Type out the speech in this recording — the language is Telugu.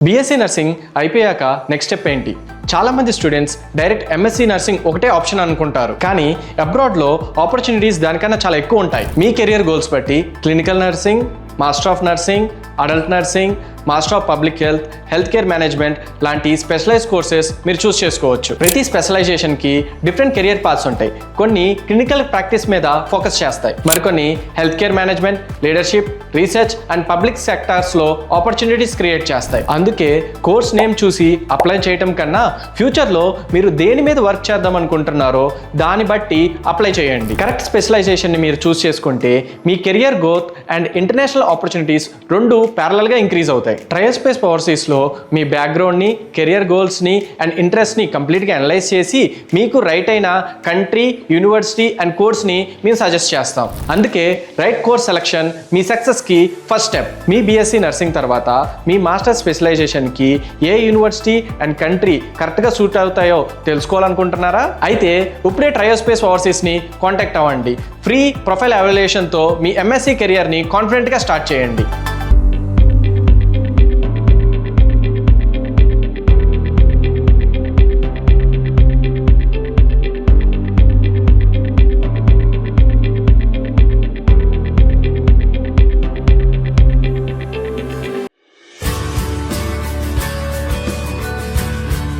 బీఎస్సీ నర్సింగ్ అయిపోయాక నెక్స్ట్ స్టెప్ ఏంటి? చాలామంది స్టూడెంట్స్ డైరెక్ట్ ఎంఎస్సీ నర్సింగ్ ఒకటే ఆప్షన్ అనుకుంటారు, కానీ అబ్రాడ్లో ఆపర్చునిటీస్ దానికన్నా చాలా ఎక్కువ ఉంటాయి. మీ కెరియర్ గోల్స్ బట్టి clinical nursing, master of nursing, adult nursing, master of public health, health care management లాంటి స్పెషలైజ్ కోర్సెస్ మీరు చూస్ చేసుకోవచ్చు. ప్రతి స్పెషలైజేషన్కి డిఫరెంట్ కెరియర్ పాత్స్ ఉంటాయి. కొన్ని క్లినికల్ ప్రాక్టీస్ మీద ఫోకస్ చేస్తాయి, మరికొన్ని health care management, leadership, research and public సెక్టార్స్లో ఆపర్చునిటీస్ క్రియేట్ చేస్తాయి. అందుకే కోర్స్ నేమ్ చూసి అప్లై చేయడం కన్నా ఫ్యూచర్లో మీరు దేని మీద వర్క్ చేద్దాం అనుకుంటున్నారో దాన్ని బట్టి అప్లై చేయండి. కరెక్ట్ స్పెషలైజేషన్ని మీరు చూస్ చేసుకుంటే మీ career growth and international opportunities రెండు ప్యారలల్గా ఇంక్రీజ్ అవుతాయి. ట్రయోస్పేస్ ఓవర్సీస్లో మీ బ్యాక్గ్రౌండ్ని, కెరియర్ గోల్స్ని అండ్ ఇంట్రెస్ట్ని కంప్లీట్గా అనలైజ్ చేసి మీకు రైట్ అయిన కంట్రీ, యూనివర్సిటీ అండ్ కోర్స్ని మేము సజెస్ట్ చేస్తాం. అందుకే రైట్ కోర్స్ సెలెక్షన్ మీ సక్సెస్కి ఫస్ట్ స్టెప్. మీ బీఎస్సీ నర్సింగ్ తర్వాత మీ మాస్టర్ స్పెషలైజేషన్కి ఏ యూనివర్సిటీ అండ్ కంట్రీ కరెక్ట్గా సూట్ అవుతాయో తెలుసుకోవాలనుకుంటున్నారా? అయితే ఇప్పుడే ట్రయోస్పేస్ ఓవర్సీస్ని కాంటాక్ట్ అవ్వండి. ఫ్రీ ప్రొఫైల్ ఎవాల్యుయేషన్తో మీ ఎంఎస్సీ కెరియర్ని కాన్ఫిడెంట్గా స్టార్ట్ చేయండి.